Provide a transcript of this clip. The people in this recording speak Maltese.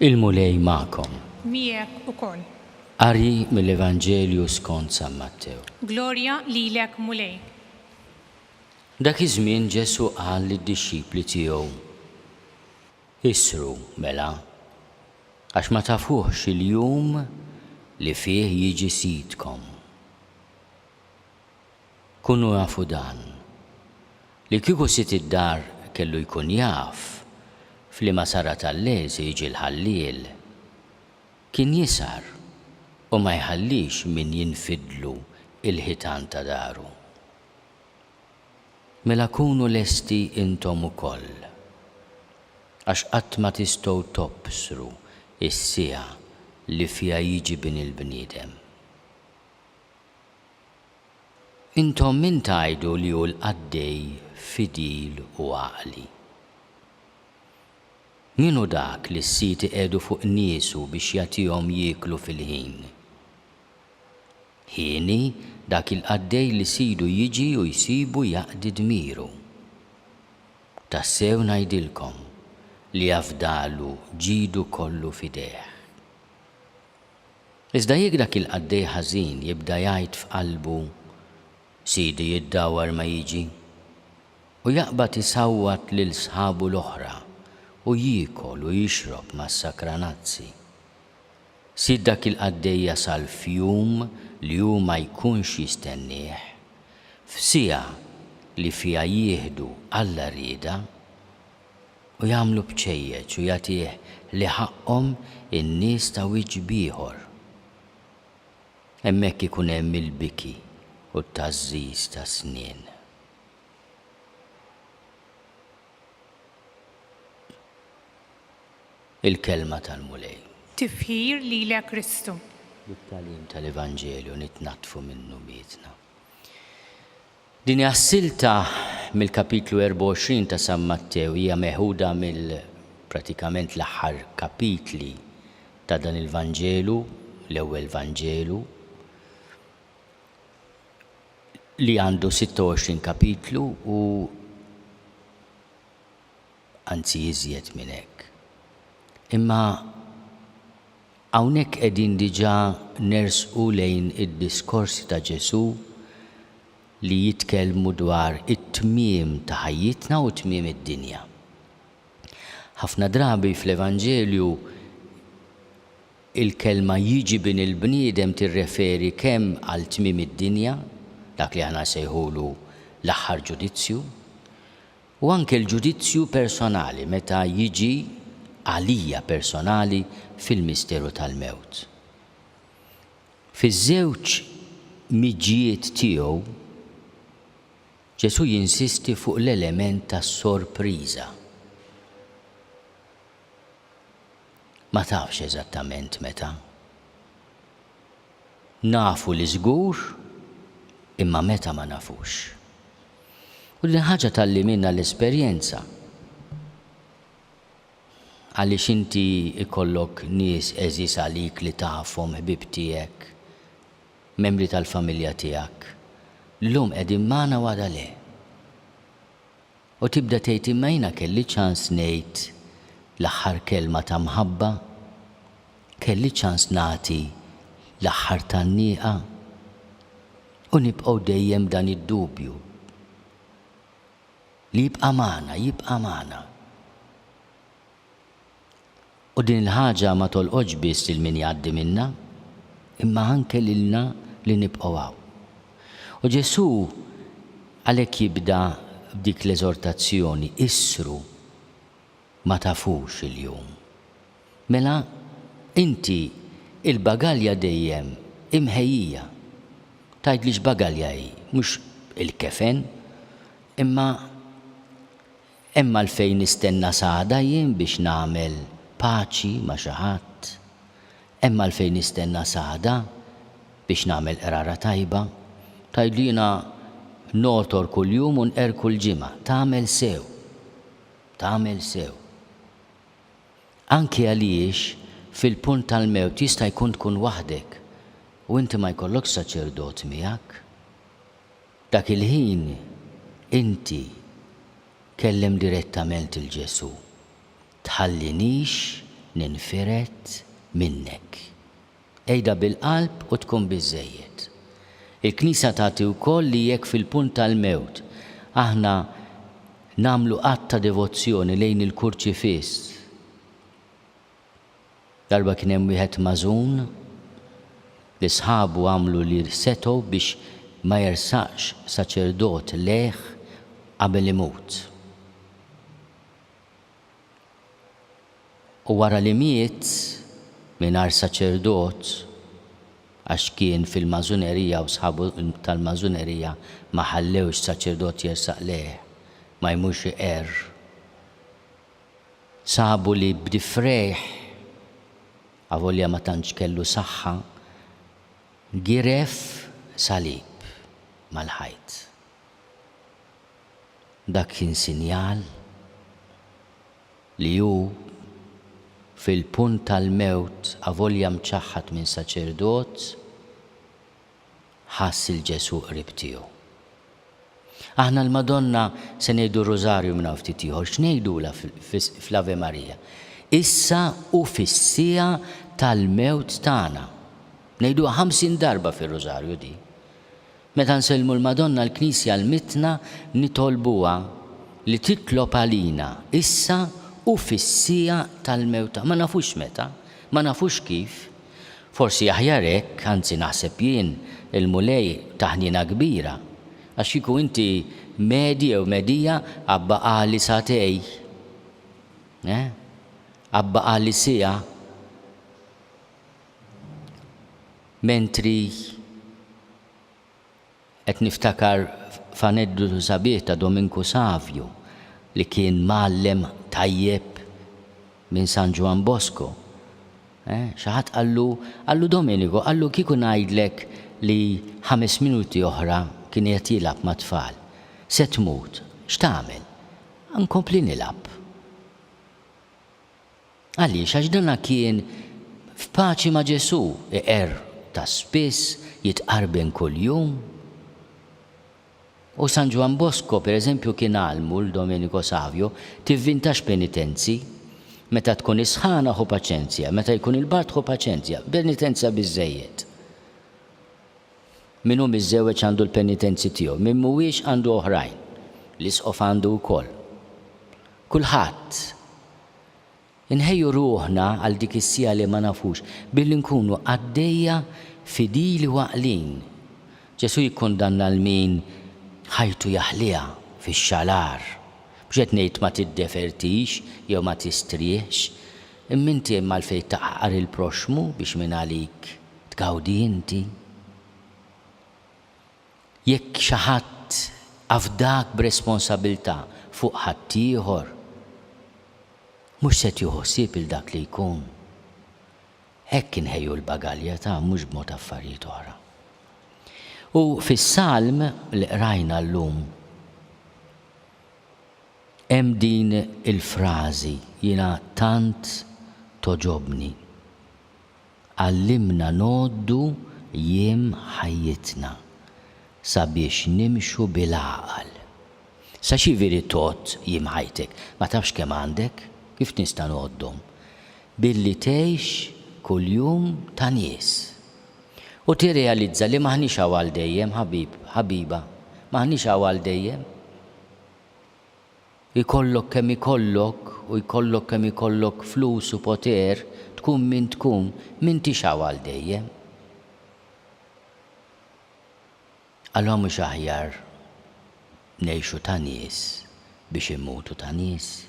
Il-mulej ma'kom. Miegħek ukoll. Qari mill-Evanġelju skont San Matteo. Glorja lilek mulej. Dak iż-żmien Ġesu qal lid-dixxipli tiegħu: Isru mela, għax ma tafuhx il-jum li fih jiġi sidkom. Kunu jafu dan, li kieku sit id-dar kellu jkun jaf f'liema sara tal-lejl se jiġi l-ħalliel, kien jisar u ma jħallix min jinfidlu il-ħitan ta' daru. Mela kunu lesti intom ukoll, għax qatt ma tistgħu tobsru is-siegħa li fiha jiġi bin il-bniedem. Intom min tgħidu li hu l-qaddej fidil u għaqli. Min hu dak li s-sieti qiegħdu fuq niesu biex jagħtihom jieklu fil-ħin? Ħieni dak il-qaddej li sidu jiġi u jsibu jaqdi dmiru. Tassew ngħidilkom li afdalu ġidu kollu fideh. Iżda jekk dak il-qaddej ħażin jibda jgħid f'qalbu sidi jiddawwar ma jiġi u jaqbad isawwat lil sħabu l-oħra u jiekol u jixrob mas-sakranazzi. Sid dak il-qaddej jasal f'jum li hu ma jkunx jistennieh, f'siegħa li fiha jieħdu Alla rieda u jagħmlu bċejjeġ u jagħtih li ħaqhom in-nies ta' wiġġ ieħor. Hemmhekk ikun hemm il-biki u t-tażżiż ta' snien. Il-kelma tal-mulej. Tifħir lilek Kristu. Bit-tagħlim tal-Evanġelju nitnattfu minnu mietna. Din hija silta mill-kapitlu 24 ta' San Matteo hija meħuda pratikament l-aħħar kapitli ta' dan il-Vanġelu, l-ewwel Vanġelu, li għandu 26 kapitlu u anzi iżjed minn hekk. Imma hawnhekk qegħdin diġà nersqu lejn id-diskorsi ta' Ġesu li jitkellmu dwar it-tmiem ta' ħajjitna u tmiem id-dinja. Ħafna drabi fl-Evanġelju il-kelma jiġi bin il-bniedem tirreferi kemm għal tmiem id-dinja, dak li aħna sejħulu l-aħħar ġudizzju, u anke l-ġudizzju personali meta jiġi għalija personali fil-misteru tal-mewt. Fiż-żewġ miġijiet tiegħu Ġesu jinsisti fuq l-element tas-sorpriża. Ma tafx eżattament meta. Nafu li żgur, imma meta ma nafux. U din ħaġa tallimilna l-esperjenza. Għaliex inti ikollok nies eżis għalik li tafhom ħbieb tiegħek, membri tal-familja tiegħek, llum qegħdin magħna wara le. U tibda tgħid imma jiena kelli ċans ngħid l-aħħar kelma ta' mħabba, kelli ċans nagħti l-aħħar tan-nieqa u nibqgħu dejjem dan id-dubju li jibqa' magħna. U din il-ħaġa ma tolqodx biss il min jgħaddi minnha, imma anke lilna li nibqgħu hawn. U Ġesu għalhekk jibda b'dik l-eżortazzjoni, issru ma tafux il-jum. Mela inti il-bagalja dejjem imħejjija. Tgħidlix bagalja hi, mhux il-kefen, imma hemm għalfejn nistenna sagħda jien biex nagħmel paċi ma' xi ħadd, hemm għalfejn nistenna sagħda biex nagħmel qrara tajba, tgħidlina notor kuljum u nqer kull ġimgħa, tagħmel sew. Anke għaliex fil-punt tal-mewt jista' jkun tkun waħdek u inti ma jkollokx saċerdot miegħek. Dak il-ħin inti kellem direttament il-Ġesu. Tħallinix ninfiret minnek. Ejda bil-qalb u tkun biżżejjed. Il-Knisja tagħti wkoll li jekk fil-punt tal-mewt aħna nagħmlu qatt ta' devozzjoni lejn il-kurċifiss. Darba kien hemm wieħed mażun li sħabu għamlu li setgħu biex ma jersaqx saċerdot leħ qabel imut. U wara li miet mingħajr saċerdot għax kien fil-mażunerija u sħabu tal-mażunerija ma ħallewx saċerdot jersaq leħ ma jmux iqer. Sabu li b'difreħ avolja ma tantx kellu saħħa giref salib mal-ħajt. Dak kien sinjal li hu fil-punt tal-mewt avolja mċaħħat minn saċerdot ħass il-Ġesu qrib tiegħu. Aħna l-Madonna se ngħidu r-Rożarju minn ftit ieħor, x'ngħidula fl-Ave Marija? Issa u fis-sija tal-mewt tagħna. Ngħiduha 50 darba fir-Rożarju di. Meta nsellmu l-Madonna l-Knisja l-mitna nitolbuha li titlob għalina issa u fis-sija tal-mewt. Ma nafux meta, ma nafux kif. Forsi aħjar hekk, anzi naħseb jien il-mulej taħnina kbira. Għax kieku inti medja u medija abba qali satej. Abba qali sija. Mentri qed niftakar f'aneddotu sabiħ ta' Dominku Savio li kien mallem tajjeb minn San Juan Bosco. Xi ħadd qallu Domenico, qallu kieku ngħidlek li 5 minuti oħra kien qed jilgħab ma' tfal. Se tmut, x'tagħmel? Nkompli nilgħab. Għaliex għax dana kien f'paċi ma' Ġesu, iqer ta' spiss, jitqarben kuljum. U San Juan Bosco, per eżempju, kien għalmu l-Domenico Savio, tivvintax penitenzi, meta tkun isħana ħu paċenzja, meta jkun il-bart ħu paċenzja, penitenzja biżżejjed. Min hu miżżewweġ għandu l-penitenzi tiegħu, min mhuwiex għandu oħrajn, l-isqof għandu wkoll. Kulħadd inħejju ruħna għal dik is-sija li ma nafux billi nkunu għaddejja fidili waqlin. Ġesu jikkundanna l-min ħajtu jaħliha fix-xalar. Mhux qed ngħid ma tiddefertix jew ma tistrieħx, imma inti hemm għalfejn taqqar il-proxmu biex minn għalik tgawdi inti. Jekk xi ħadd afdak b'responsabbiltà fuq ħadd ieħor, mhux se tieħu ħsieb il dak li jkun. Hekk inħejju l-bagalja ta' mhux b'mod affarijiet oħra. U fis-salm li qrajna llum hemm din il-frażi jiena tant toġobni. Għallimna noddu jiem ħajjitna sabiex nimxu bil-għaqal. Sa xi veri tot jiem ħajtek, ma tafx kemm għandek, kif nista' noddhom? Billi tgħix kuljum ta' nies. U tirrealizza li maħniex għal dejjem, ħabiba, maħniex għal dejjem. Ikollok kemm ikollok u jkollok kemm ikollok flus u poter, tkun m'intix għal dejjem. Allura mhux aħjar ngħixu ta' nies biex immutu ta' nies.